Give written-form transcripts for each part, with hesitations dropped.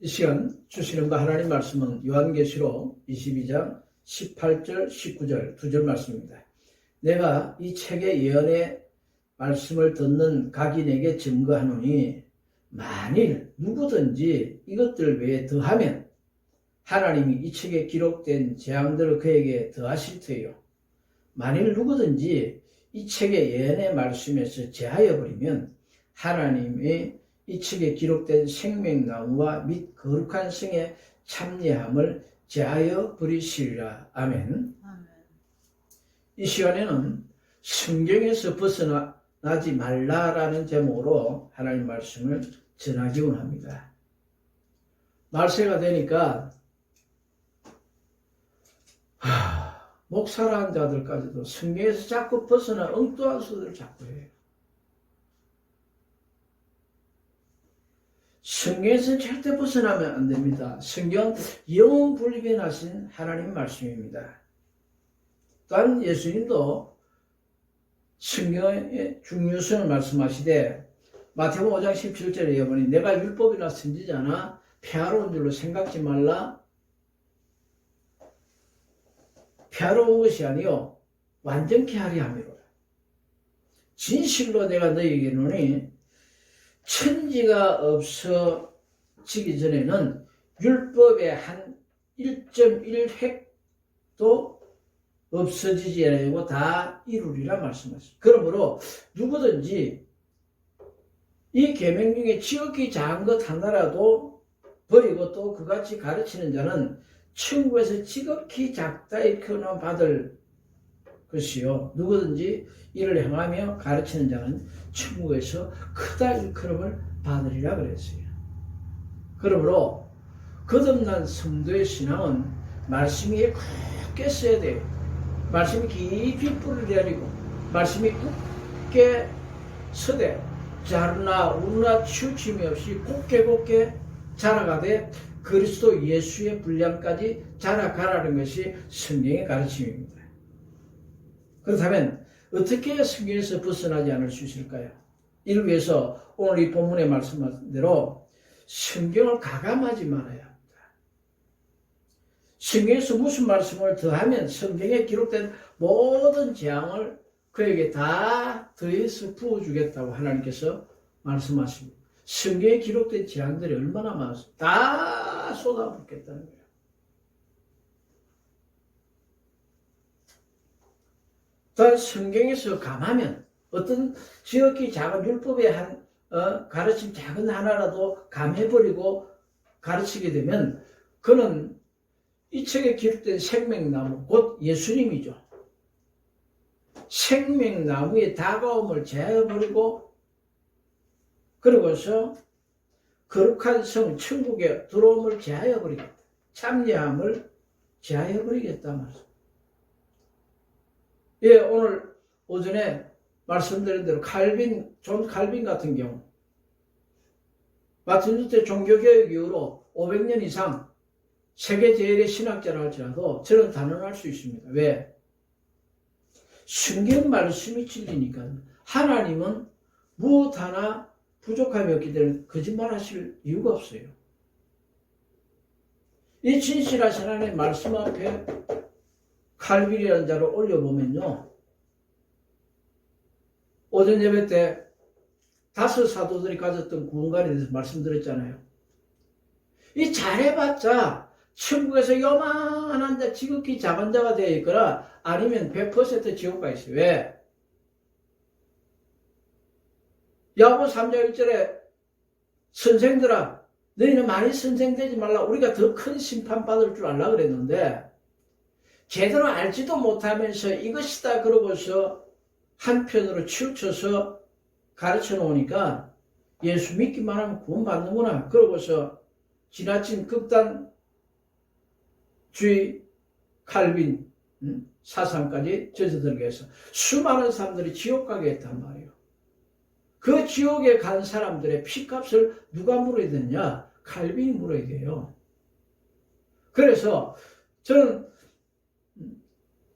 이 시간 주시는 바 하나님 말씀은 요한계시록 22장 18절 19절 두 절 말씀입니다. 내가 이 책의 예언의 말씀을 듣는 각인에게 증거하노니 만일 누구든지 이것들 외에 더하면 하나님이 이 책에 기록된 재앙들을 그에게 더하실 터이요. 만일 누구든지 이 책의 예언의 말씀에서 제하여 버리면 하나님의 이 책에 기록된 생명나무와 및 거룩한 성의 참여함을 제하여 버리시리라. 아멘. 이 시간에는 성경에서 벗어나지 말라라는 제목으로 하나님 말씀을 전하기 원합니다. 말세가 되니까 목사라는 자들까지도 성경에서 자꾸 벗어나 엉뚱한 소리를 자꾸 해요. 성경에서 절대 벗어나면 안 됩니다. 성경은 영원 불변하신 하나님 말씀입니다. 또한 예수님도 성경의 중요성을 말씀하시되 마태복음 5장 17절에 여보니 내가 율법이나 선지자나 폐하러 온 줄로 생각지 말라. 폐하러 온 것이 아니요 완전케 하리 함이로라. 진실로 내가 너희에게 이르노니 천지가 없어지기 전에는 율법의 한 1.1획도 없어지지 아니하고 다 이루리라 말씀하십니다. 그러므로 누구든지 이 계명 중에 지극히 작은 것 하나라도 버리고 또 그같이 가르치는 자는 천국에서 지극히 작다 일컬음을 받을 것이요. 누구든지 이를 행하며 가르치는 자는 천국에서 크다 일컬음을 받으리라 그랬어요. 그러므로 거듭난 성도의 신앙은 말씀이 굳게 써야 돼요. 말씀이 깊이 뿌리를 내리고 말씀이 굳게 서되 자르나 우르나 치우침이 없이 굳게 자라가되 그리스도 예수의 분량까지 자라가라는 것이 성경의 가르침입니다. 그렇다면 어떻게 성경에서 벗어나지 않을 수 있을까요? 이를 위해서 오늘 이 본문에 말씀한 대로 성경을 가감하지 말아야 합니다. 성경에서 무슨 말씀을 더하면 성경에 기록된 모든 재앙을 그에게 다 더해서 부어주겠다고 하나님께서 말씀하십니다. 성경에 기록된 재앙들이 얼마나 많습니까? 다 쏟아붓겠다는 거예요. 또한 성경에서 감하면 어떤 지극히 작은 율법의 가르침 작은 하나라도 감해버리고 가르치게 되면 그는 이 책에 기록된 생명나무 곧 예수님이죠. 생명나무의 다가옴을 제하여버리고 그러고서 거룩한 성 천국에 들어옴을 제하여버리겠다. 참여함을 제하여버리겠다 말씀. 예, 오늘 오전에 말씀드린 대로 존 칼빈 같은 경우 마틴 루터 종교개혁 이후로 500년 이상 세계 제일의 신학자라 할지라도 저는 단언할 수 있습니다. 왜? 성경 말씀이 진리니까. 하나님은 무엇 하나 부족함이 없기 때문에 거짓말하실 이유가 없어요. 이 진실하신 하나님의 말씀 앞에 칼빈이라는 자를 올려보면요. 오전 예배 때 5 사도들이 가졌던 구원관에 대해서 말씀드렸잖아요. 이 잘해봤자 천국에서 요만한 자, 지극히 작은 자가 되어 있거나 아니면 100% 지옥 가 있어요. 왜? 야고보 3장 1절에 선생들아 너희는 많이 선생되지 말라. 우리가 더 큰 심판 받을 줄 알라 그랬는데 제대로 알지도 못하면서 이것이다 그러고서 한편으로 치우쳐서 가르쳐 놓으니까 예수 믿기만 하면 구원받는구나 그러고서 지나친 극단주의 칼빈 사상까지 젖어들게 해서 수많은 사람들이 지옥 가게 했단 말이에요. 그 지옥에 간 사람들의 피값을 누가 물어야 되느냐? 칼빈이 물어야 돼요. 그래서 저는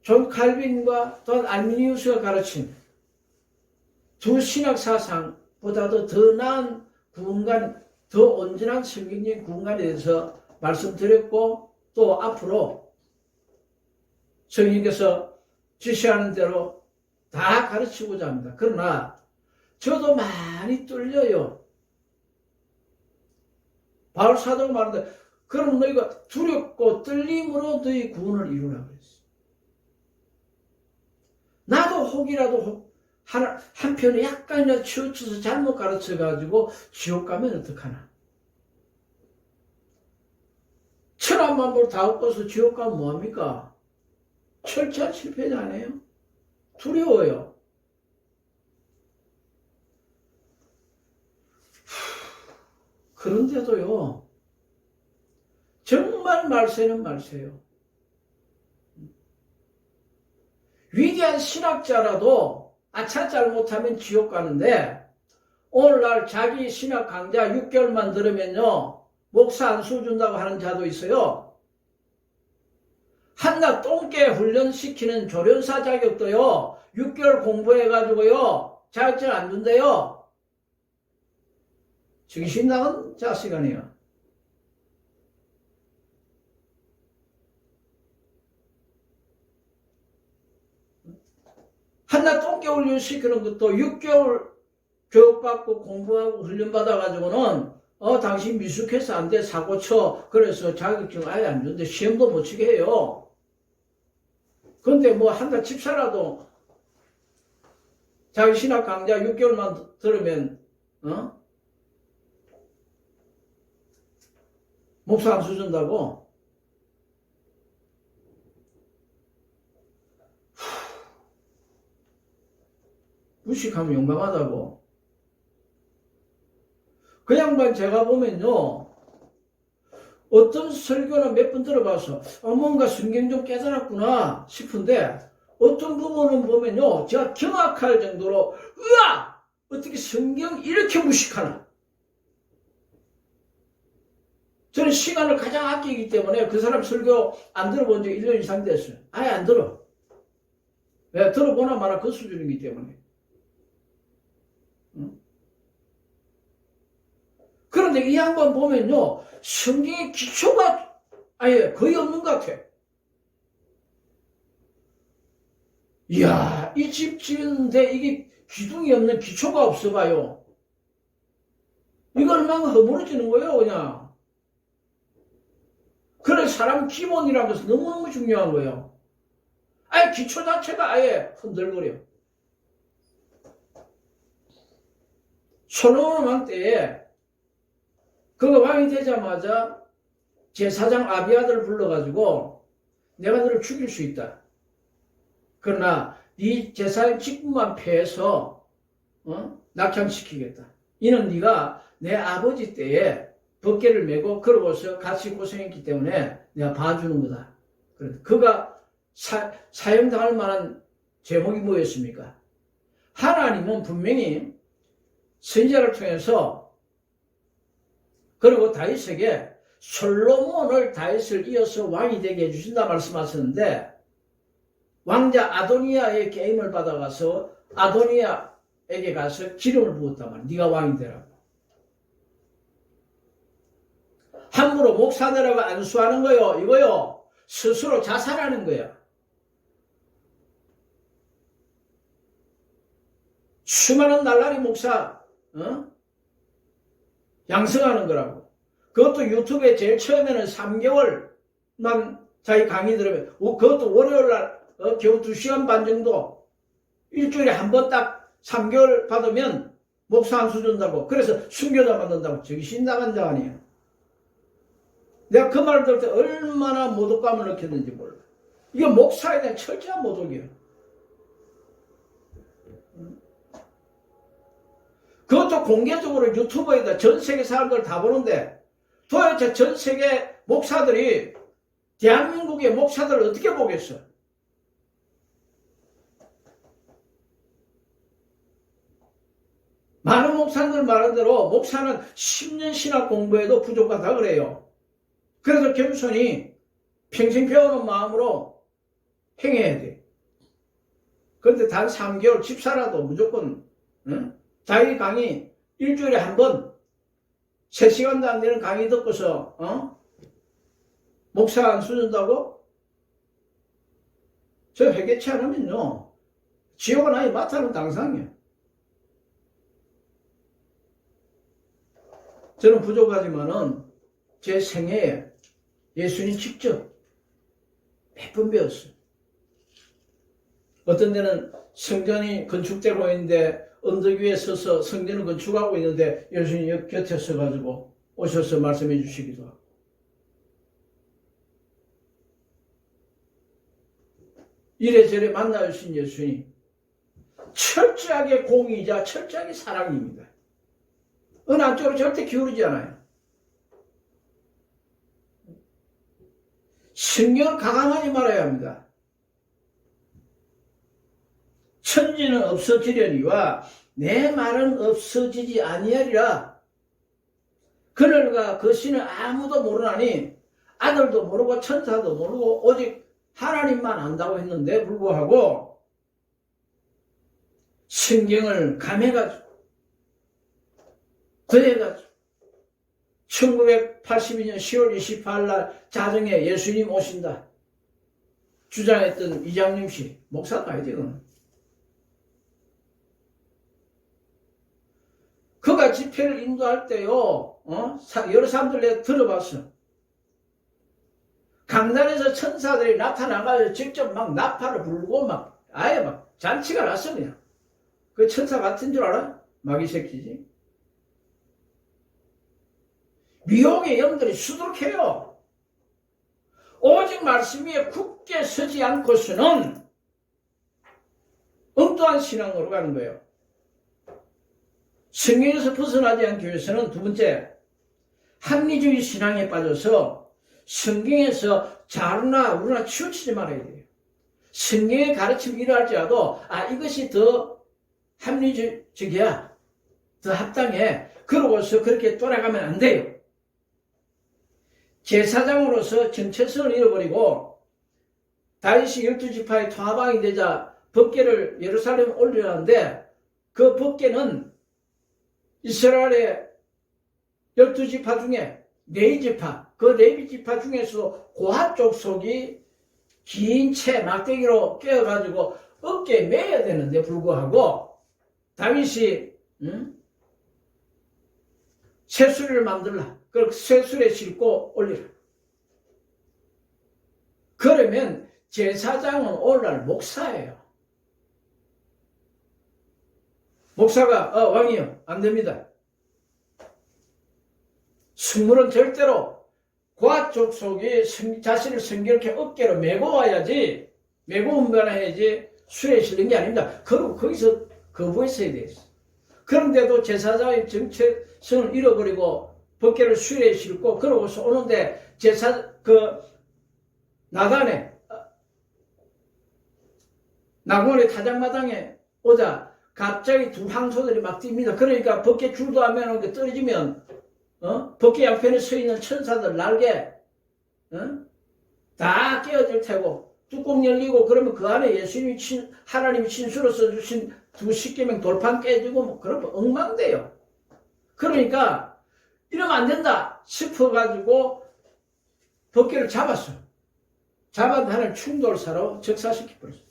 존 칼빈과 또한 알미니우스가 가르친 두 신학 사상보다도 더 나은 구원관 더 온전한 성경적인 구원에 대해서 말씀드렸고 또 앞으로 성령께서 지시하는 대로 다 가르치고자 합니다. 그러나 저도 많이 뚫려요. 바울 사도가 말하는데 그럼 너희가 두렵고 떨림으로 너희 구원을 이루라 그랬어. 나도 혹이라도 한편에 약간이라도 치우쳐서 잘못 가르쳐가지고 지옥 가면 어떡하나. 천안만볼 다 엎어서 지옥 가면 뭐합니까? 철저한 실패자 아니에요? 두려워요. 그런데도요, 정말 말세는 말세요. 위대한 신학자라도 아차 잘못하면 지옥 가는데 오늘날 자기 신학 강좌 6개월만 들으면요 목사 안수 준다고 하는 자도 있어요. 한낱 똥개 훈련시키는 조련사 자격도요 6개월 공부해가지고요 자격증 안 준대요. 정신 나간 자식 아니에요. 한낱 똥개 훈련시키는 것도 6개월 교육받고 공부하고 훈련받아가지고는 당신 미숙해서 안 돼, 사고 쳐. 그래서 자격증 아예 안 준대. 시험도 못 치게 해요. 근데 뭐 한 달 집사라도 자기 신학 강좌 6개월만 들으면 목사 안수 준다고? 무식하면 용감하다고. 그 양반 제가 보면요 어떤 설교는 몇 번 들어봐서 뭔가 성경 좀 깨달았구나 싶은데 어떤 부분은 보면요 제가 경악할 정도로 으아! 어떻게 성경 이렇게 무식하나. 저는 시간을 가장 아끼기 때문에 그 사람 설교 안 들어본 지 1년 이상 됐어요. 아예 안 들어. 왜? 들어보나 마나 그 수준이기 때문에. 그런데 이 양반 보면요 성경의 기초가 아예 거의 없는 것 같아. 이야, 이 집 지었는데 이게 기둥이 없는 기초가 없어 봐요. 이거 얼마나 허물어지는 거예요 그냥. 그래 사람 기본이라는 것은 너무너무 중요한 거예요. 아예 기초 자체가 아예 흔들거려. 솔로몬 왕 때에 그가 왕이 되자마자 제사장 아비아들을 불러가지고 내가 너를 죽일 수 있다. 그러나 네 제사장 직분만 패해서 낙향시키겠다. 이는 네가 내 아버지 때에 법궤를 메고 그러고서 같이 고생했기 때문에 내가 봐주는 거다. 그가 사형당할 만한 제목이 뭐였습니까? 하나님은 분명히 선지자를 통해서 그리고 다윗에게 솔로몬을 다윗을 이어서 왕이 되게 해주신다 말씀하셨는데 왕자 아도니아의 게임을 받아가서 아도니아에게 가서 기름을 부었단 말이야. 네가 왕이 되라고. 함부로 목사 되라고 안수하는 거요. 이거요. 스스로 자살하는 거야. 수많은 날라리 목사 양성하는 거라고. 그것도 유튜브에 제일 처음에는 3개월만 자기 강의 들으면 그것도 월요일날 겨우 2시간 반 정도 일주일에 한 번 딱 3개월 받으면 목사 안수 준다고. 그래서 순교자 만든다고. 정신 나간 자 아니에요. 내가 그 말을 들을 때 얼마나 모독감을 느꼈는지 몰라. 이게 목사에 대한 철저한 모독이에요. 그것도 공개적으로 유튜브에다 전 세계 사람들 다 보는데 도대체 전 세계 목사들이 대한민국의 목사들을 어떻게 보겠어? 많은 목사들 말한 대로 목사는 10년 신학 공부해도 부족하다 그래요. 그래서 겸손히 평생 배우는 마음으로 행해야 돼. 그런데 단 3개월 집사라도 무조건 자기 강의 일주일에 한 번 3시간도 안 되는 강의 듣고서 목사 안 수준다고? 저 회개치 않으면요 지옥은 아예 마타는 당상이에요. 저는 부족하지만은 제 생애에 예수님 직접 몇 번 배웠어요. 어떤 데는 성전이 건축되고 있는데 언덕 위에 서서 성전을 건축하고 있는데 예수님 곁에 서가지고 오셔서 말씀해 주시기도 하고. 이래저래 만나주신 예수님 철저하게 공의자 철저하게 사랑입니다. 어느 한쪽으로 절대 기울이지 않아요. 성경을 가감하지 말아야 합니다. 천지는 없어지려니와 내 말은 없어지지 아니하리라. 그늘과 그 신을 아무도 모르나니 아들도 모르고 천사도 모르고 오직 하나님만 안다고 했는데 불구하고 성경을 감해가지고 그래가지고 1982년 10월 28일 날 자정에 예수님 오신다 주장했던 이장님 씨 목사가 아니지. 그가 집회를 인도할 때요 여러 사람들 내가 들어봤어. 강단에서 천사들이 나타나가지고 직접 막 나팔을 불고 막 아예 막 잔치가 났어 그냥. 그 천사 같은 줄 알아? 마귀 새끼지. 미혹의 영들이 수두룩해요. 오직 말씀 위에 굳게 서지 않고서는 엉뚱한 신앙으로 가는 거예요. 성경에서 벗어나지 않기 위해서는 두 번째, 합리주의 신앙에 빠져서 성경에서 자루나 우루나 치우치지 말아야 돼요. 성경의 가르침이 이러할지라도 이것이 더 합리적이야, 더 합당해. 그러고서 그렇게 돌아가면 안 돼요. 제사장으로서 정체성을 잃어버리고 다윗이 12지파의 통합왕이 되자 법궤를 예루살렘에 올리려는데 그 법궤는 이스라엘의 12지파 중에 레위지파, 그 레위지파 중에서 고핫 족속이 긴 채 막대기로 꿰어가지고 어깨에 매야 되는데 불구하고 다윗이 쇠수레를 만들라. 그리고 쇠수레에 싣고 올리라. 그러면 제사장은 오늘날 목사예요. 목사가 왕이요 안 됩니다. 승물은 절대로 고핫 족속이 자신을 성결케 어깨로 메고 와야지, 메고 운반해야지 수레에 실는 게 아닙니다. 그리고 거기서 거부했어야 됐어. 그런데도 제사장의 정체성을 잃어버리고 법궤를 수레에 싣고 그러고서 오는데 나곤의 타작마당에 오자 갑자기 두 황소들이 막 뜁니다. 그러니까 법궤 줄도 안 매놓은 게 떨어지면 법궤 양편에 서 있는 천사들 날개 다 깨어질 테고 뚜껑 열리고 그러면 그 안에 예수님이 하나님이 친수로서 주신 두 십계명 돌판 깨지고 뭐 그러면 엉망돼요. 그러니까 이러면 안 된다 싶어가지고 법궤를 잡았어. 잡아도 하나님 충돌사로 적사시켜버렸어.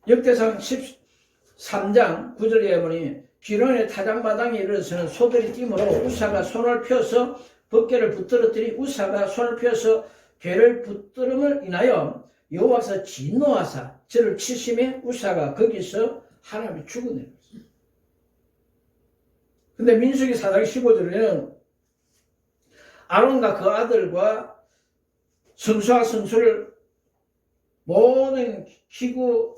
역대상 13장 9절에 보니 기론의 타작마당에 이르러서는 소들이 뛰므로 우사가 손을 펴서 법궤를 붙들었더니 우사가 손을 펴서 궤를 붙들음을 인하여 여호와께서 진노하사 저를 치심에 우사가 거기서 하나님이 죽어내렸어요. 근데 민수기 4장 15절에는 아론과 그 아들과 성수와 성수를 모든 기구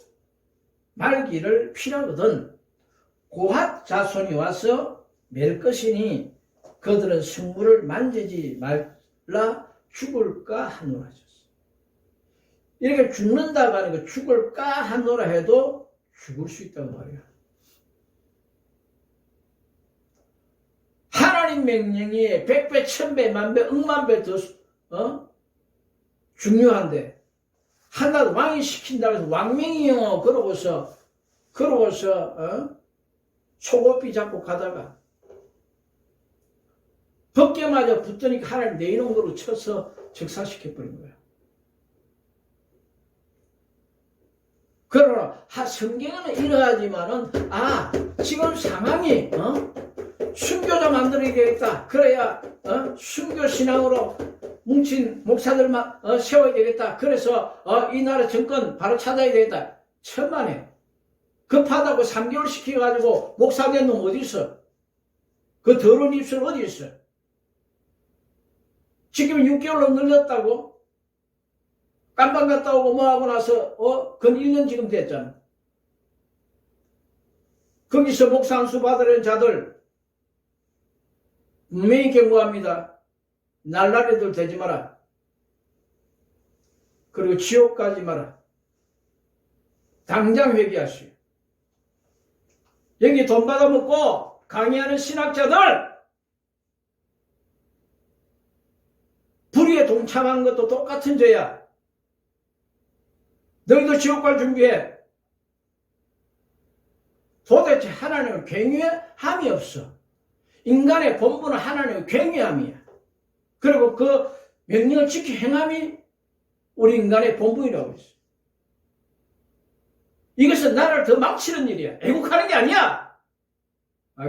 말기를 피하거든 고핫 자손이 와서 맬 것이니 그들은 성물을 만지지 말라 죽을까 하노라. 이렇게 죽는다고 하는 거 죽을까 하노라 해도 죽을 수 있단 말이야. 하나님 명령이 100배, 1000배, 만배, 억만배 더 중요한데 하나도 왕이 시킨다고 해서 왕명이요 그러고서 속옷비 잡고 가다가 벗겨마저 붙더니 하나님 내 이놈으로 쳐서 즉사시켜버린 거야. 그러나 성경은 이러하지만은 지금 상황이 순교자 만들어야 되겠다. 그래야 순교 신앙으로 뭉친 목사들만 세워야 되겠다. 그래서 이 나라 정권 바로 찾아야 되겠다. 천만에 급하다고 3개월 시켜가지고 목사 된 놈 어디 있어? 그 더러운 입술 어디 있어? 지금 6개월로 늘렸다고? 깜방 갔다 오고 뭐하고 나서 근 1년 지금 됐잖아. 거기서 목사 안수 받으려는 자들 분명히 경고합니다. 날라리들 되지 마라. 그리고 지옥 가지 마라. 당장 회개하시오. 여기 돈 받아먹고 강의하는 신학자들 불의에 동참한 것도 똑같은 죄야. 너희도 지옥 갈 준비해. 도대체 하나님은 굉유함이 없어. 인간의 본분은 하나님의 굉유함이야. 그리고 그 명령을 지켜 행함이 우리 인간의 본분이라고 했어. 이것은 나라를 더 망치는 일이야. 애국하는 게 아니야.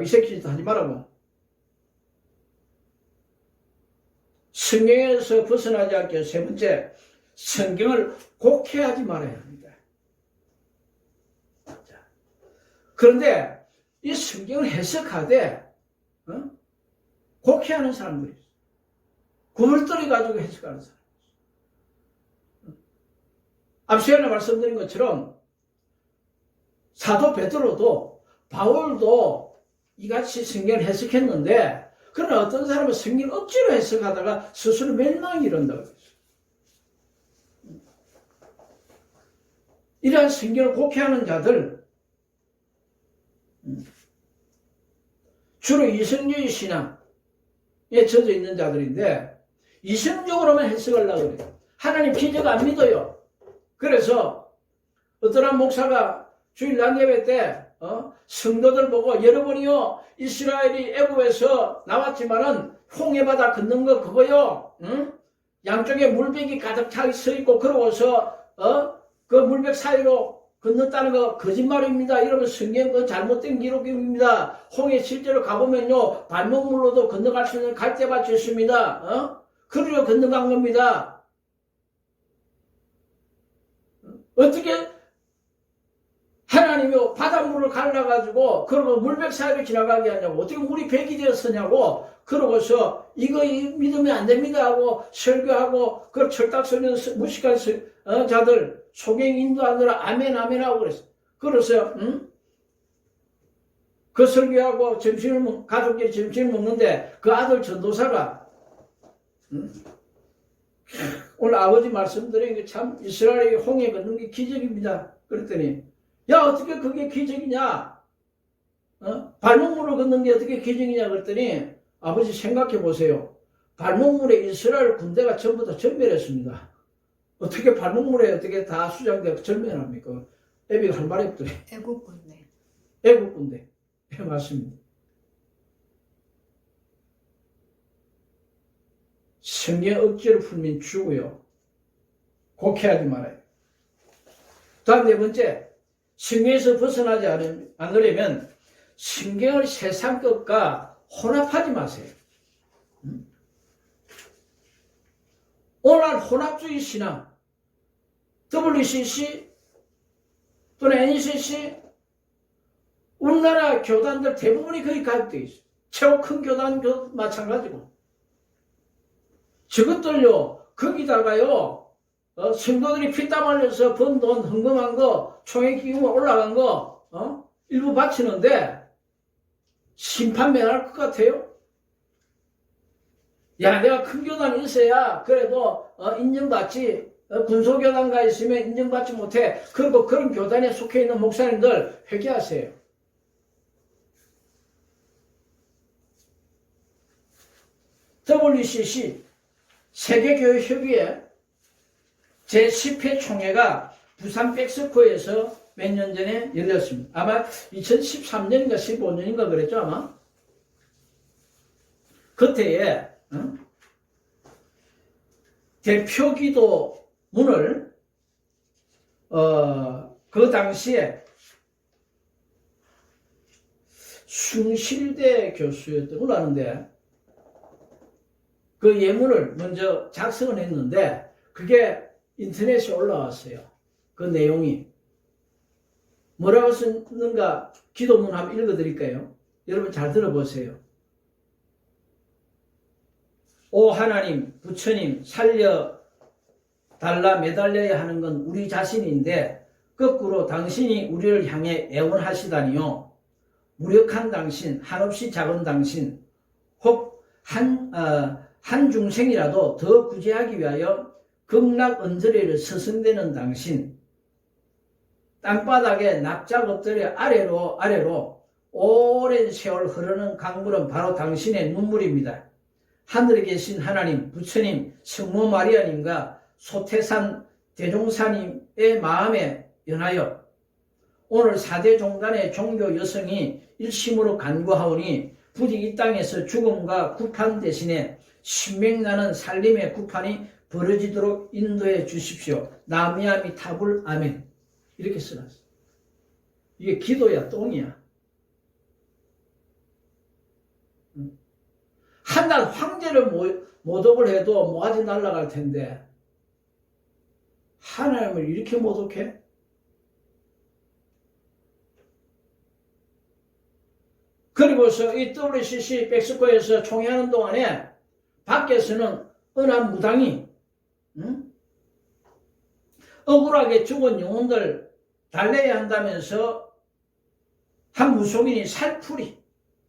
이 새끼 짓 하지 말라고. 성경에서 벗어나지 않게 세 번째, 성경을 곡해하지 말아야 합니다. 그런데 이 성경을 해석하되 곡해하는 사람들이 있어요. 구물들이 가지고 해석하는 사람이 있어요. 앞서 말씀드린 것처럼 사도 베드로도 바울도 이같이 성경을 해석했는데, 그러나 어떤 사람은 성경을 억지로 해석하다가 스스로 멸망이 이른다고 했어요. 이러한 성경을 곡해하는 자들, 주로 이성주의 신앙에 젖어 있는 자들인데, 이성적으로만 해석하려고 그래요. 하나님 기적 안 믿어요. 그래서 어떤 한 목사가 주일 낮 예배 때 성도들 보고 여러분이요 이스라엘이 애굽에서 나왔지만은 홍해바다 걷는 거 그거요, 양쪽에 물백이 가득 차 있고 그러고서 그 물백 사이로 건넜다는 거 거짓말입니다. 이러면 성경 그 잘못된 기록입니다. 홍해 실제로 가보면요 발목물로도 건너갈 수 있는 갈대밭이 있습니다. 그리로 건너간 겁니다. 어떻게 하나님이 바닷물을 갈라가지고 그러고 물백 사이로 지나가게 하냐고, 어떻게 물이 백이 되었으냐고, 그러고서 이거 믿으면 안 됩니다 하고 설교하고 그 철딱서는 무식한 자들 소경 인도하느라 아멘 아멘 하고 그랬어. 그래서 그 설교하고 가족끼리 점심을 먹는데 그 아들 전도사가 오늘 아버지 말씀드린 게 참 이스라엘이 홍해 걷는 게 기적입니다. 그랬더니 야 어떻게 그게 기적이냐? 발목물을 걷는 게 어떻게 기적이냐 그랬더니 아버지 생각해 보세요. 발목물에 이스라엘 군대가 전부 다 전멸했습니다. 어떻게 발목물에 어떻게 다 수장되어 전멸합니까? 애비가 할 말이 없더래. 애국 군대. 애국 군대. 네, 맞습니다. 성경 억지로 풀면 죽어요. 곡해하지 말아요. 다음 네 번째, 성경에서 벗어나지 않으려면 성경을 세상 것과 혼합하지 마세요. 오늘 혼합주의 신앙, WCC 또는 NCC, 우리나라 교단들 대부분이 거의 가입되어 있어요. 최고 큰 교단도 마찬가지고. 저것들요, 거기다가요, 성도들이 피땀 흘려서 번 돈, 헌금한 거, 총액기금 올라간 거, 일부 바치는데, 심판 면할 것 같아요? 야, 내가 큰 교단이 있어야, 그래도, 인정받지, 군소교단 가 있으면 인정받지 못해. 그리고 그런 교단에 속해 있는 목사님들 회개하세요. WCC, 세계교회협의회 제10회 총회가 부산 백스코에서 몇 년 전에 열렸습니다. 아마 2013년인가 15년인가 그랬죠, 아마. 그때에 대표기도 문을 그 당시에 숭실대 교수였던 걸로 아는데 그 예문을 먼저 작성을 했는데 그게 인터넷에 올라왔어요. 그 내용이 뭐라고 썼는가 기도문 한번 읽어드릴까요? 여러분 잘 들어보세요. 오 하나님, 부처님 살려달라 매달려야 하는 건 우리 자신인데 거꾸로 당신이 우리를 향해 애원하시다니요. 무력한 당신, 한없이 작은 당신, 혹 한 중생이라도 더 구제하기 위하여 극락 언저리를 서성대는 당신, 땅바닥에 납작 엎드려 아래로 오랜 세월 흐르는 강물은 바로 당신의 눈물입니다. 하늘에 계신 하나님, 부처님, 성모 마리아님과 소태산 대종사님의 마음에 연하여 오늘 4대 종단의 종교 여성이 일심으로 간구하오니 부디 이 땅에서 죽음과 구판 대신에 신명나는 살림의 구판이 벌어지도록 인도해 주십시오. 나미아미 타불 아멘. 이렇게 써놨어. 이게 기도야, 똥이야. 한 날 황제를 모독을 해도 모가지 날아갈 텐데 하나님을 이렇게 모독해? 그리고서 이 WCC 백스코에서 총회하는 동안에 밖에서는 은한 무당이 억울하게 죽은 영혼들 달래야 한다면서 한 무속인이 살풀이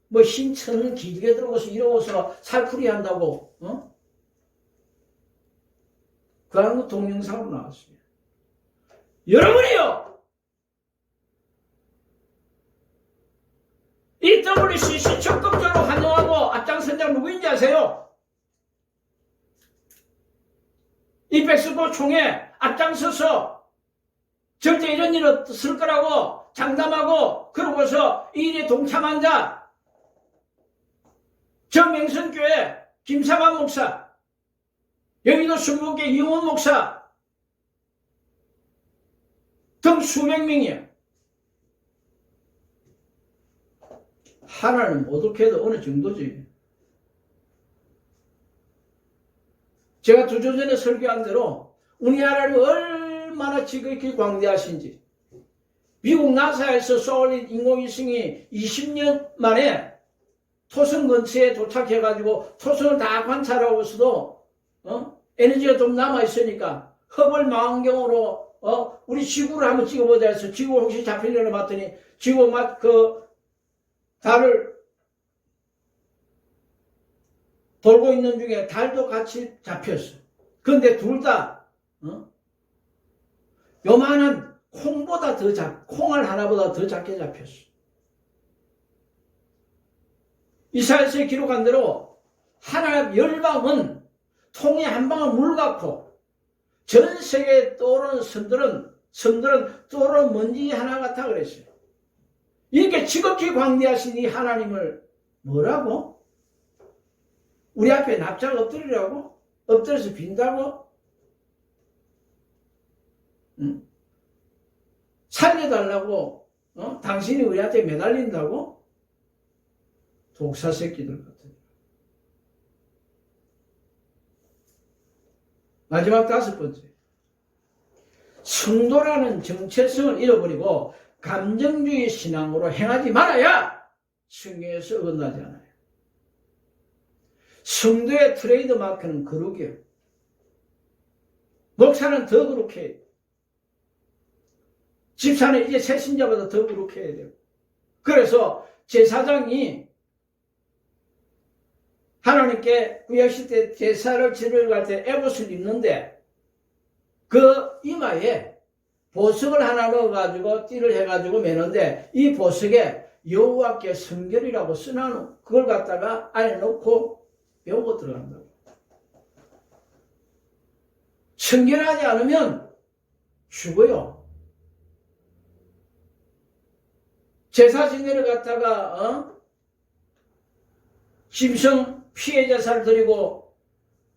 뭐 힘천을 길게 들어가서 이러고서 살풀이 한다고 그런 거 동영상으로 나왔어요. 여러분이요, 이 WCC 적극적으로 환영하고 앞장선 자 누구인지 아세요? 이 백스코 총회 앞장서서 절대 이런 일 없을 거라고 장담하고 그러고서 이 일에 동참한 자 정명선교회 김사만 목사, 여의도 순복교 이용원 목사 등 수백 명이에요. 하나는 모독해도 어느 정도지. 제가 2주 전에 설교한 대로 우리 하나님이 얼마나 지극히 광대하신지, 미국 나사에서 쏘아올린 인공위성이 20년 만에 토성 근처에 도착해가지고 토성을 다 관찰하고서도 에너지가 좀 남아있으니까 허블 망원경으로 우리 지구를 한번 찍어보자 해서 지구 혹시 잡히려나 봤더니 지구 그 달을 돌고 있는 중에 달도 같이 잡혔어. 그런데 둘 다 요만한 콩알 하나보다 더 작게 잡혔어. 이사야서에 기록한 대로 하나님 열방은 통에 한 방울 물 같고 전 세계에 떠오르는 섬들은 떠오르는 먼지 하나 같아 그랬어요. 이렇게 지극히 광대하신 이 하나님을 뭐라고? 우리 앞에 납작 엎드리라고? 엎드려서 빈다고? 살려달라고? 당신이 우리한테 매달린다고? 독사 새끼들 같아요. 마지막 5번째. 성도라는 정체성을 잃어버리고 감정주의 신앙으로 행하지 말아야 성경에서 어긋나지 않아요. 성도의 트레이드 마크는 거룩이에요. 목사는 더 거룩해야 돼요. 집사는 이제 새신자보다 더 거룩해야 돼요. 그래서 제사장이 하나님께 구약시대 제사를 지내러 갈 때 에봇을 입는데 그 이마에 보석을 하나 넣어가지고 띠를 해가지고 매는데 이 보석에 여호와께 성결이라고 써놔놓은 그걸 갖다가 안에 넣고 배우고 들어간다고. 성결하지 않으면 죽어요. 제사 지내러 갔다가 짐승 피해 제사를 드리고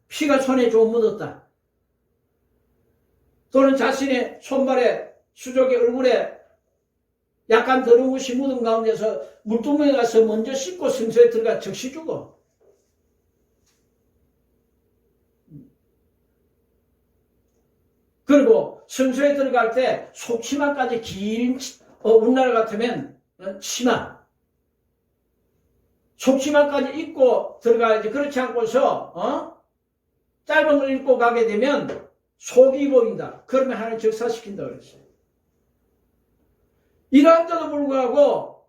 피가 손에 좀 묻었다. 또는 자신의 손발에 수족의 얼굴에 약간 더러운 것이 묻은 가운데서 물두멍에 가서 먼저 씻고 성소에 들어가 즉시 죽어. 그리고 성소에 들어갈 때 속치마까지 긴 우리나라 같으면 치마 속치마까지 입고 들어가야지. 그렇지 않고서 짧은 걸 입고 가게 되면 속이 보인다. 그러면 하나님 적사시킨다 그랬어요. 이러한데도 불구하고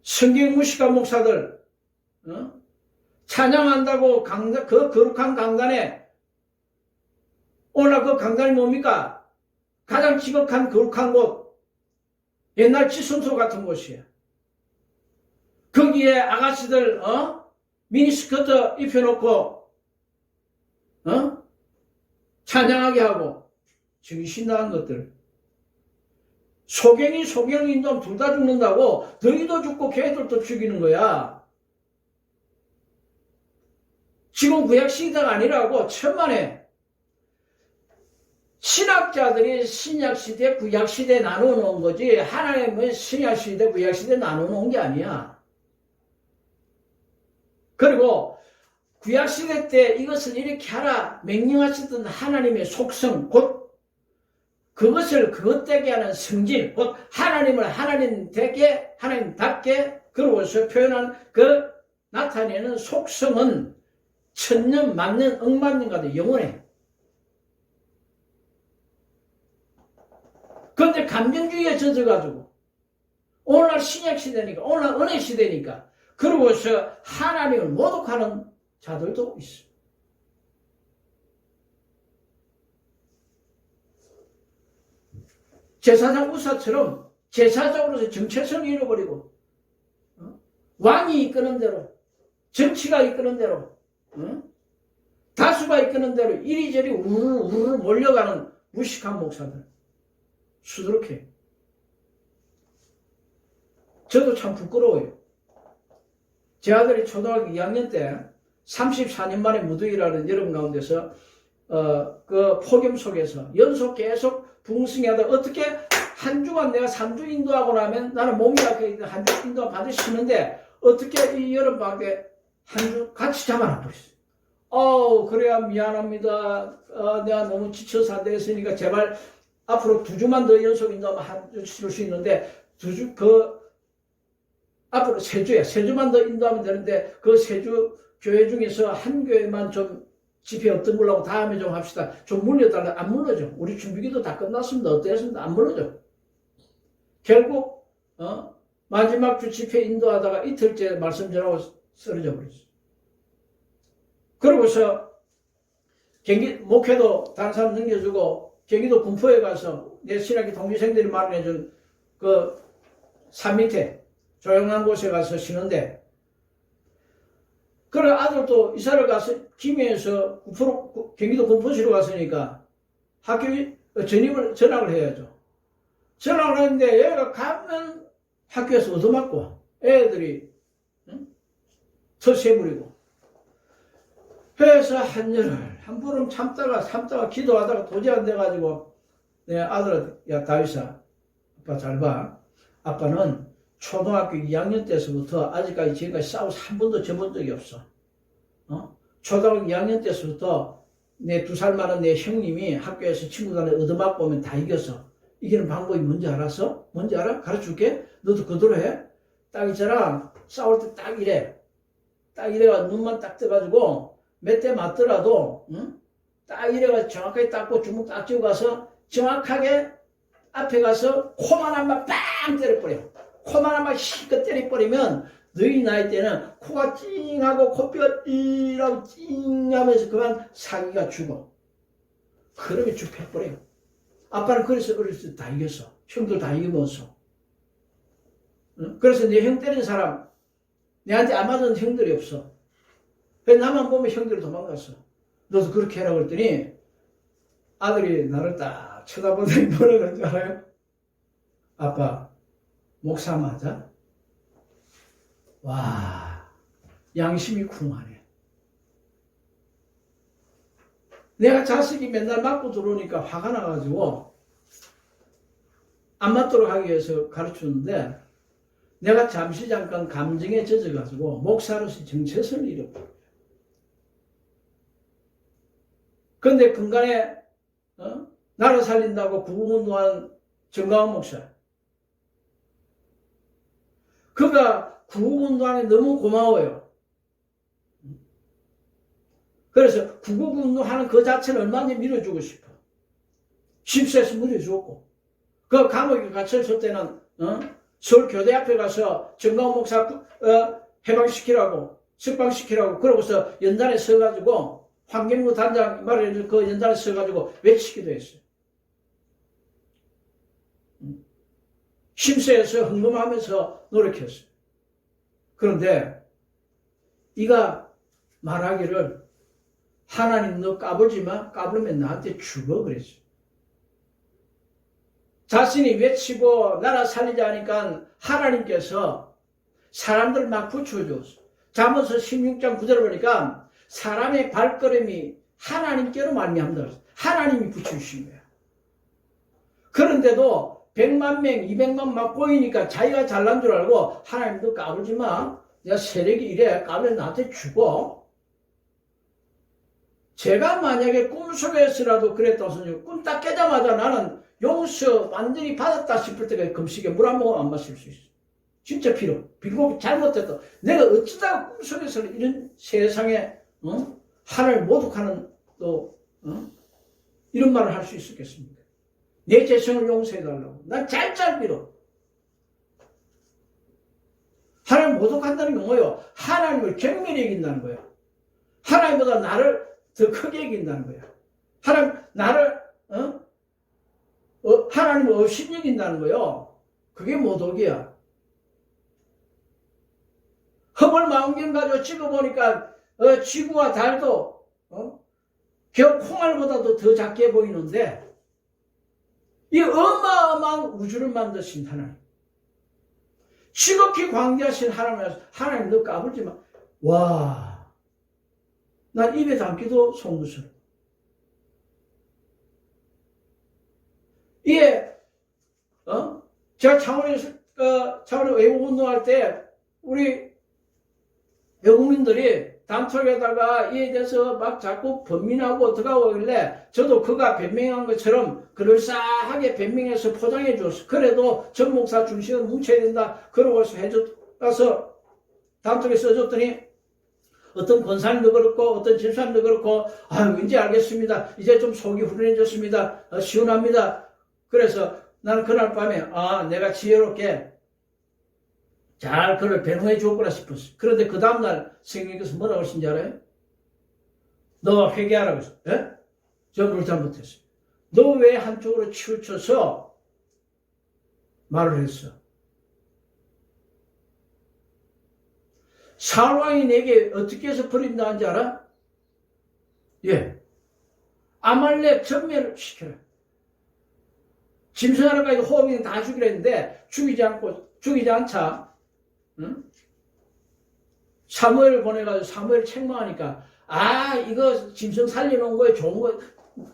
성경 무식한 목사들 찬양한다고 그 거룩한 강단에 오늘 그 강단이 뭡니까? 가장 지극한 거룩한 곳, 옛날 지순소 같은 곳이에요. 거기에 아가씨들 미니스커트 입혀놓고 찬양하게 하고 정신 나간 것들. 소경이 소경인도 둘 다 죽는다고 너희도 죽고 걔들도 죽이는 거야. 지금 구약시대가 아니라고 천만에 신학자들이 신약시대 구약시대 나눠놓은 거지 하나님은 신약시대 구약시대 나눠놓은 게 아니야. 그리고 구약시대 때 이것을 이렇게 하라 명령하셨던 하나님의 속성 곧 그것을 그것되게 하는 성질 곧 하나님을 하나님되게 하나님답게 그러고서 표현한 그 나타내는 속성은 천년 만년 억만 년가도 영원해. 그런데 감정주의에 젖어가지고 오늘날 신약시대니까 오늘날 은혜시대니까 그러고서 하나님을 모독하는 자들도 있어. 제사장 우사처럼 제사장으로서 정체성을 잃어버리고 왕이 이끄는 대로 정치가 이끄는 대로 다수가 이끄는 대로 이리저리 우르르 몰려가는 무식한 목사들 수두룩해. 저도 참 부끄러워요. 제 아들이 초등학교 2학년 때 34년 만에 무더기라는 여름 가운데서 그 폭염 속에서 연속 계속 붕승하다 어떻게 한 주간 내가 3주 인도하고 나면 나는 몸이 약해 한 주 인도 반드시 쉬는데 어떻게 이 여름방학에 한 주 같이 잡아놔 버렸어요. 그래야 미안합니다. 내가 너무 지쳐서 안 되겠으니까 제발 앞으로 2주만 더 연속 인도하면 한 주 쉴 수 있는데 2주 앞으로 3주야. 3주만 더 인도하면 되는데 그 3주 교회 중에서 한 교회만 좀 집회 어떤 걸로 하고 다음에 좀 합시다. 좀 물려달라. 안 물러줘. 우리 준비기도 다 끝났습니다. 어땠습니다. 안 물러줘. 결국 마지막 주 집회 인도하다가 이틀째 말씀 전하고 쓰러져 버렸어. 그러고서 목회도 다른 사람 넘겨주고 경기도 군포에 가서 내 신학기 동기생들이 마련해준 그 산 밑에 조용한 곳에 가서 쉬는데 그래 아들도 이사를 가서 김해에서 경기도 군포시로 갔으니까 학교에 전학을 해야죠. 전학을 했는데 얘가 가면 학교에서 얻어맞고 애들이 텃세 부리고 해서 한여를 한 보름 참다가 기도하다가 도저히 안 돼가지고 내 아들한테 야 다윗아 아빠 잘 봐. 아빠는 초등학교 2학년 때서부터 아직까지 지금까지 싸워서 한 번도 져본 적이 없어. 초등학교 2학년 때서부터 내 2살 많은 내 형님이 학교에서 친구들한테 얻어맞고 오면 다 이겼어. 이기는 방법이 뭔지 알았어? 뭔지 알아? 가르쳐줄게. 너도 그대로 해. 딱 있잖아. 싸울 때 딱 이래. 딱 이래가 눈만 딱 떠가지고 몇 대 맞더라도 딱 이래가 정확하게 닦고 주먹 딱 쥐고 가서 정확하게 앞에 가서 코만 한 번 빵 때려버려. 코만 한 번 실컷 때려버리면 너희 나이 때는 코가 찡하고 코뼈가 찡하고 찡하면서 그만 사기가 죽어. 그러면 쭉 패버려요. 아빠는 그래서 어렸을 때 다 이겼어. 형들 다 이겨먹었어. 그래서 내 형 때린 사람 내한테 안 맞은 형들이 없어. 나만 보면 형들이 도망갔어. 너도 그렇게 해라 그랬더니 아들이 나를 딱 쳐다보더니 뭐라 그런지 알아요? 아빠, 목사 맞아? 와, 양심이 쿵하네. 내가 자식이 맨날 맞고 들어오니까 화가 나가지고 안 맞도록 하기 위해서 가르치는데 내가 잠깐 감정에 젖어가지고 목사로서 정체성을 잃어버려요. 그런데 근간에 나라 살린다고 구국운동한 정강원 목사, 그가 구국운동에 너무 고마워요. 그래서 구국운동하는 그 자체는 얼마든지 밀어주고 싶어. 십세에서 밀어주었고, 그 감옥에 갇혔을 때는 서울 교대 앞에 가서 정강원 목사 해방시키라고, 석방시키라고, 그러고서 연단에 서가지고 환경부 단장 말을 그 연단에 서가지고 외치기도 했어요. 심세에서 헌금하면서 노력했어요. 그런데 이가 말하기를 하나님 너 까불지 마. 까불면 나한테 죽어 그랬어요. 자신이 외치고 나라 살리자 하니까 하나님께서 사람들 막 붙여줬어. 잠언서 16장 9절을 보니까 사람의 발걸음이 하나님께로 말미암다. 하나님이 붙여주신 거야. 그런데도 100만 명, 200만 막 보이니까 자기가 잘난 줄 알고 하나님도 까불지 마. 내가 세력이 이래. 까불면 나한테 죽어. 제가 만약에 꿈속에서라도 그랬다고 꿈 딱 깨자마자 나는 용서 완전히 받았다 싶을 때까지 금식에 물 한 모금 안 마실 수 있어. 진짜 필요. 비록 잘못됐다. 내가 어쩌다가 꿈속에서 이런 세상에 하나님을 모독하는 또 이런 말을 할 수 있었겠습니까? 내 재성을 용서해달라고. 난 짤짤 빌어. 하나님을 모독한다는 게 뭐예요? 하나님을 경멸히 여긴다는 거야. 하나님보다 나를 더 크게 여긴다는 거야. 하나님을 없이 여긴다는 거예요. 그게 모독이야. 허벌 망원경 가지고 찍어보니까 지구와 달도 겨우 콩알보다도 더 작게 보이는데 이 어마어마한 우주를 만드신 하나님, 지극히 광대하신 하나님 너 까불지 마. 와, 난 입에 담기도 송구스러워. 이게 제가 창원에서 외국 운동할 때 우리 외국민들이 단톡에다가 이에 대해서 막 자꾸 변민하고 들어가길래 저도 그가 변명한 것처럼 그럴싸하게 변명해서 포장해 줬어. 그래도 전 목사 중심을 뭉쳐야 된다. 그러고서 해줘서 단톡에 써줬더니 어떤 권사님도 그렇고 어떤 집사님도 그렇고 아유 이제 알겠습니다. 이제 좀 속이 후련해졌습니다. 시원합니다. 그래서 나는 그날 밤에 내가 지혜롭게 잘 그를 변호해 주었구나 싶었어. 그런데 그 다음날 성령께서 뭐라고 하신지 알아요? 너 회개하라고 했어. 예? 저 뭘 잘못했어. 너 왜 한쪽으로 치우쳐서 말을 했어? 사울왕이 내게 어떻게 해서 버린다 한지 알아? 예. 아말렉 전멸을 시켜라. 짐승 하나까지 호흡이 다 죽이려 했는데 죽이지 않자. 응? 사무엘을 보내가지고 사무엘 책망하니까 이거 짐승 살려놓은 거에 좋은 거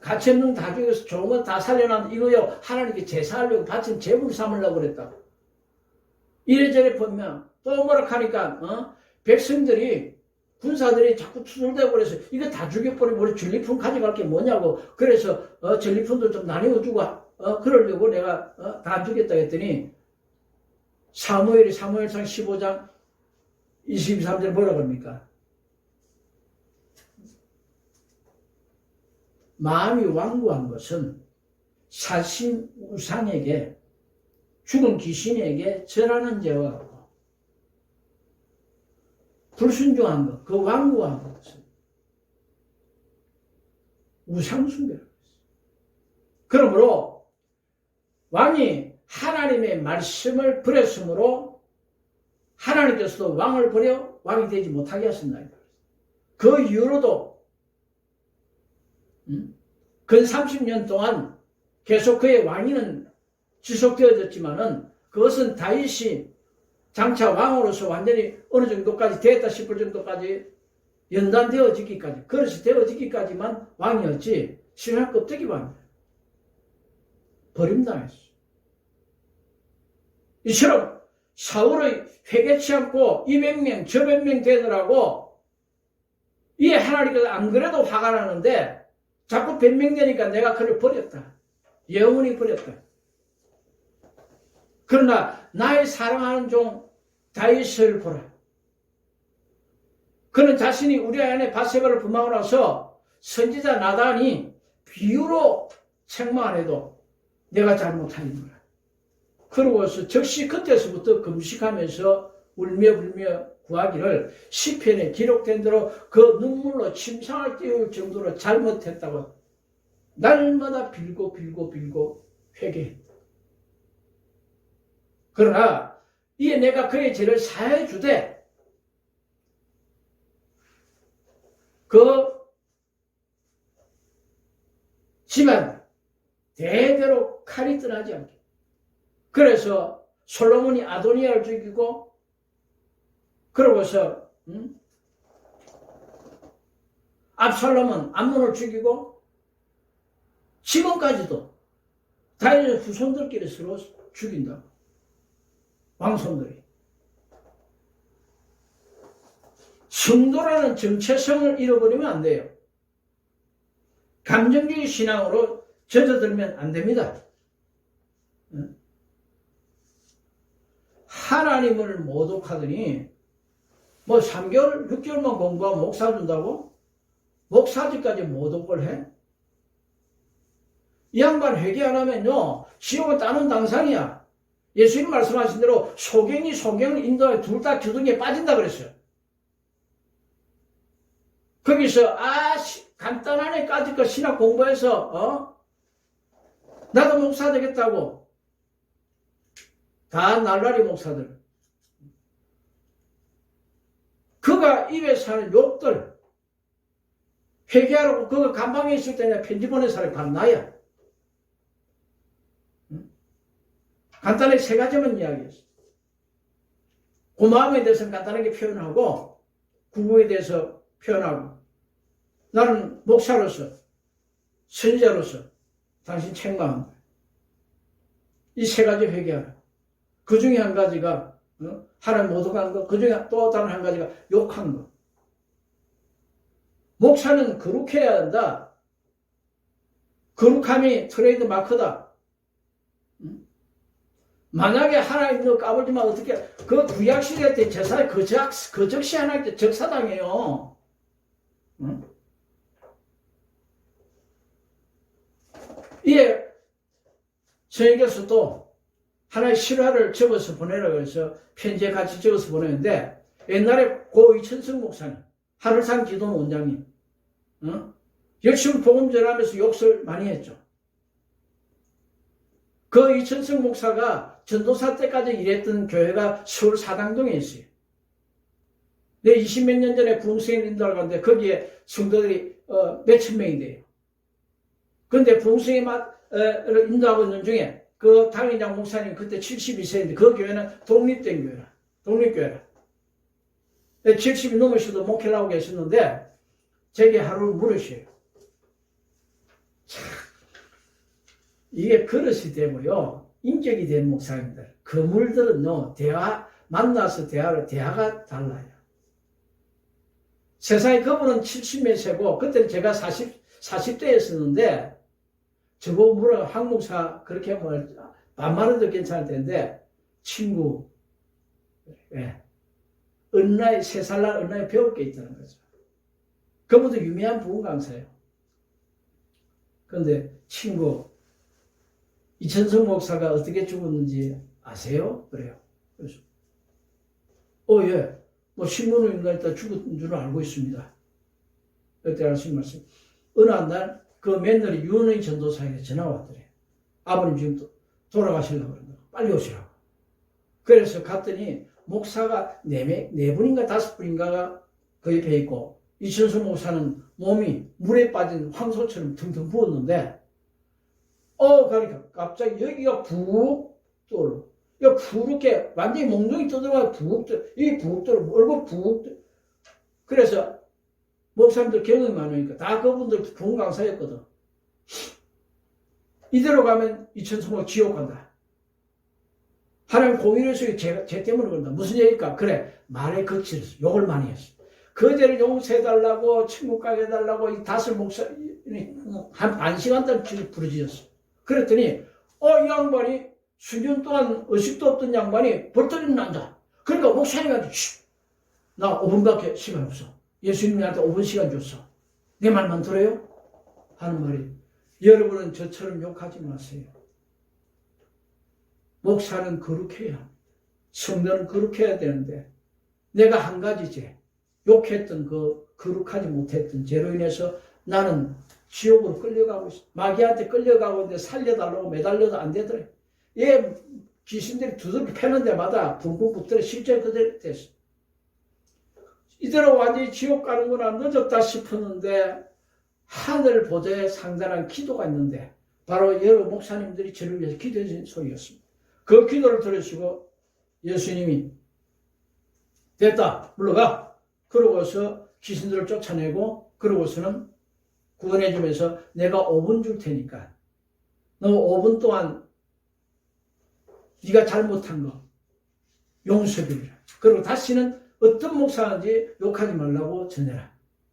같이 없는 다 죽여서 좋은 거 다 살려놨는데 이거요 하나님께 제사하려고 바친 제물 삼으려고 그랬다. 이래저래 보면 또 뭐라 하니까 백성들이 군사들이 자꾸 투덜대고 그래서 이거 다 죽여버리면 우리 전리품 가져갈 게 뭐냐고. 그래서 전리품도 좀 나뉘어주고 그러려고 내가 다 안 주겠다 했더니 사무엘상 15장 23절 뭐라 그럽니까? 마음이 완고한 것은 사신 우상에게 죽은 귀신에게 절하는 죄와 같고 불순종한 것, 그 완고한 것은 우상숭배라고 했어요. 그러므로 왕이 하나님의 말씀을 버렸으므로 하나님께서도 왕을 버려 왕이 되지 못하게 하셨나이다. 그 이후로도 근 30년 동안 계속 그의 왕위는 지속되어졌지만은 그것은 다윗이 장차 왕으로서 완전히 어느 정도까지 됐다 싶을 정도까지 연단되어지기까지, 그릇이 되어지기까지만 왕이었지, 신랑 껍데기 왕이야. 버림당했어. 이처럼 사울의 회개치 않고 이 몇 명, 저 몇 명 되느라고 이 하나님께서 안 그래도 화가 나는데 자꾸 변명되니까 내가 그를 버렸다. 영원히 버렸다. 그러나 나의 사랑하는 종 다윗을 보라. 그는 자신이 우리아 안에 바세바를 범하고 나서 선지자 나단이 비유로 책망 안 해도 내가 잘못하는 거야. 그러고서 즉시 그때서부터 금식하면서 울며 불며 구하기를 시편에 기록된 대로 그 눈물로 침상을 띄울 정도로 잘못했다고 날마다 빌고 회개했다. 그러나 이에 내가 그의 죄를 사해 주되 그 집안 대대로 칼이 떠나지 않게. 그래서 솔로몬이 아도니아를 죽이고 그러고서 압살롬은 암논을 죽이고 지금까지도 다윗의 후손들끼리 서로 죽인다. 왕손들이. 성도라는 정체성을 잃어버리면 안 돼요. 감정주의 신앙으로 젖어들면 안 됩니다. 하나님을 모독하더니 뭐 3개월, 6개월만 공부하면 목사 준다고? 목사직까지 모독을 해? 이 양반 회개 안 하면요 지옥은 따는 당상이야. 예수님 말씀하신 대로 소경이 소경을 인도해 둘 다 기둥에 빠진다 그랬어요. 거기서 간단하네 까짓 거 신학 공부해서 나도 목사 되겠다고 다 날라리 목사들. 그가 입에서 하는 욕들 회개하라고 그가 감방에 있을 때 내가 편지 보낸 사람이 바로 나야. 간단하게 세 가지만 이야기했어. 고마움에 대해서는 간단하게 표현하고 구구에 대해서 표현하고 나는 목사로서 선지자로서 당신 책망한 거야. 이 세 가지 회개하라. 그 중에 한 가지가 하나님 모독한 거, 그 중에 또 다른 한 가지가 욕한 거. 목사는 거룩해야 한다. 거룩함이 트레이드 마크다. 만약에 하나님 너 까불지만 어떻게 그 구약시대 때 제사에 그 적시 하나님께 적사당해요. 이에 선생님께서도 하나의 실화를 적어서 보내라고 해서 편지에 같이 적어서 보내는데 옛날에 고 이천성 목사님, 하늘산 기도원 원장님 열심히 복음 전하면서 욕설 많이 했죠. 그 이천성 목사가 전도사 때까지 일했던 교회가 서울 사당동에 있어요. 내 20몇 년 전에 부흥생을 인도하러 갔는데 거기에 성도들이 몇천 명이 돼요. 그런데 부흥생을 인도하고 있는 중에 그 당회장 목사님 그때 72세인데 그 교회는 독립된 교회라. 독립교회라. 70이 넘으셔도 목회를 하고 계셨는데 제게 하루 물으셔요. 참, 이게 그릇이 되고요. 인격이 된 목사님들. 그 물들은요. 만나서 대화가 달라요. 세상에 그분은 70몇 세고 그때는 제가 40대였었는데 저보고 물어 한국사 그렇게 하면 반말해도 괜찮을 텐데 친구 어느 나이 3살 날 어느 나이 배울 게 있다는 거죠. 그분도 유명한 부흥 강사예요. 그런데 친구 이천성 목사가 어떻게 죽었는지 아세요? 그래요. 그래서 예. 뭐 신문을 읽다 죽은 줄은 알고 있습니다. 그때 하신 말씀. 어느 한 날 그 며느리 윤의 전도사에게 전화가 왔더래. 아버님 지금 돌아가시려고 그런다고. 빨리 오시라고. 그래서 갔더니 목사가 네 분인가 5분인가가 그 옆에 있고 이천성 목사는 몸이 물에 빠진 황소처럼 텅텅 부었는데 그러니까 갑자기 여기가 푹 떠올라. 이거 푸르게 완전히 몽둥이 떠들어가 푹 떠. 이게 푹 떠. 얼굴 푹 떠. 그래서 목사님들 경험이 많으니까 다 그분들 좋은 강사였거든. 이대로 가면 이천성모 지옥 간다. 하나님 공의를 속에 제 때문에 그런다. 무슨 얘기일까? 그래, 말에 거칠었어. 욕을 많이 했어. 그대를 용서해달라고, 천국 가게 해달라고, 이 다섯 목사, 한 반 시간 동안 부르짖었어. 그랬더니, 이 양반이 수년 동안 의식도 없던 양반이 벌떡 일어난다. 그러니까 목사님한테, 나 5분밖에 시간 없어. 예수님한테 5분 시간 줬어. 내 말만 들어요? 하는 말이, 여러분은 저처럼 욕하지 마세요. 목사는 거룩해야 합니다. 성도는 거룩해야 되는데 내가 한 가지 죄, 욕했던 그 거룩하지 못했던 죄로 인해서 나는 지옥으로 끌려가고 있어. 마귀한테 끌려가고 있는데 살려달라고 매달려도 안 되더래. 얘 귀신들이 두들겨 패는 데마다 붕붕 붙더래. 실제 그대로 됐어. 이대로 완전히 지옥 가는구나 늦었다 싶었는데 하늘 보좌에 상당한 기도가 있는데 바로 여러 목사님들이 저를 위해서 기도해 주신 소리였습니다. 그 기도를 들으시고 예수님이 됐다 물러가 그러고서 귀신들을 쫓아내고 그러고서는 구원해 주면서 내가 5분 줄 테니까 너 5분 동안 네가 잘못한 거 용서비리라. 그리고 다시는 어떤 목사인지 욕하지 말라고 전해라.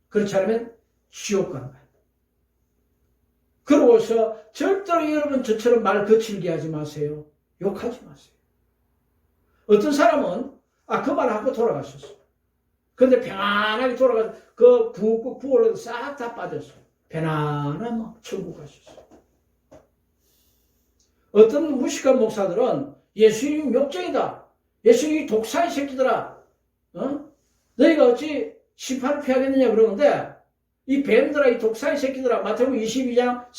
그렇지 않으면 지옥 간다. 그러고서 절대로 여러분 저처럼 말 거칠게 하지 마세요. 욕하지 마세요. 어떤 사람은 그 말 하고 돌아가셨어. 근데 편안하게 돌아가서 그 부올라도 싹 다 빠졌어요. 편안한 천국 가셨어요. 어떤 무식한 목사들은 예수님 욕쟁이다. 예수님이 독사의 새끼들아. 너희가 어찌 심판을 피하겠느냐 그러는데 이 뱀들아 이 독사의 새끼들아 마태복음 22장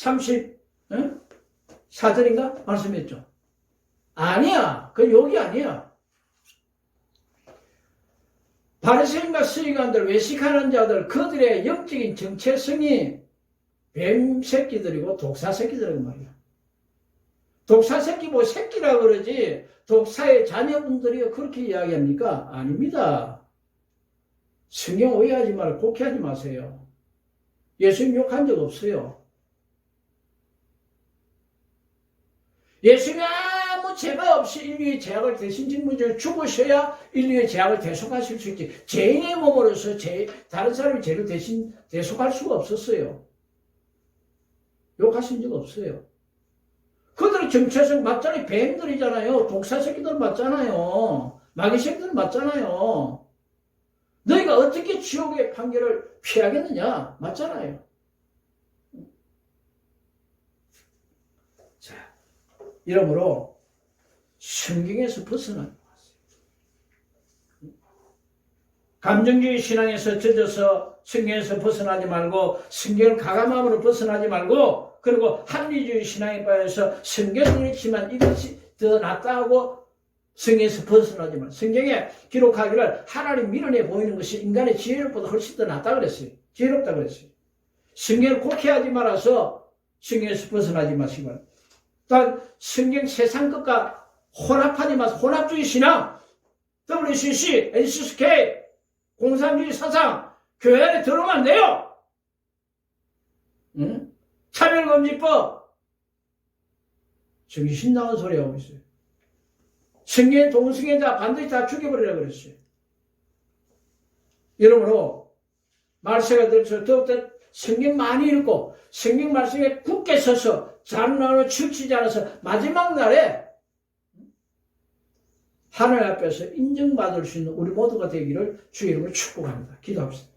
34절인가 말씀했죠. 아니야. 그 욕이 아니야. 바리새인과 서기관들 외식하는 자들 그들의 영적인 정체성이 뱀 새끼들이고 독사 새끼들이고 말이야. 독사 새끼 뭐 새끼라 그러지 독사의 자녀분들이 그렇게 이야기합니까? 아닙니다. 성경 오해하지 말고 곡해하지 마세요. 예수님 욕한 적 없어요. 예수님이 아무 죄가 없이 인류의 죄악을 대신 짊어져 죽으셔야 인류의 죄악을 대속하실 수 있지. 죄인의 몸으로서 다른 사람의 죄를 대신 대속할 수가 없었어요. 욕하신 적 없어요. 그들의 정체성 맞잖아요. 뱀들이잖아요. 독사 새끼들 맞잖아요. 마귀 새끼들 맞잖아요. 너희가 어떻게 지옥의 판결을 피하겠느냐? 맞잖아요. 자, 이러므로 성경에서 벗어나지 마세요. 감정주의 신앙에서 젖어서 성경에서 벗어나지 말고 성경을 가감함으로 벗어나지 말고 그리고 합리주의 신앙에 빠져서 성경은 있지만 이것이 더 낫다 하고 성경에서 벗어나지 말고 성경에 기록하기를 하나님 미련해 보이는 것이 인간의 지혜력보다 훨씬 더 낫다 그랬어요. 지혜롭다 그랬어요. 성경을 곡해하지 말아서 성경에서 벗어나지 마시고 또한 성경 세상 것과 혼합하지 마세요. 혼합주의 신앙 WCC, NCSK 공산주의 사상 교회 안에 들어오면 안 돼요. 응? 차별금지법 정신 나간 소리 하고 있어요. 성경 동승회자 반드시 다 죽여버리라고 그랬어요. 여러분으로 말세가 들어서 더욱더 성경 많이 읽고 성경 말씀에 굳게 서서 장난을 치우치지 않아서 마지막 날에 하나님 앞에서 인정받을 수 있는 우리 모두가 되기를 주의 이름으로 축복합니다. 기도합시다.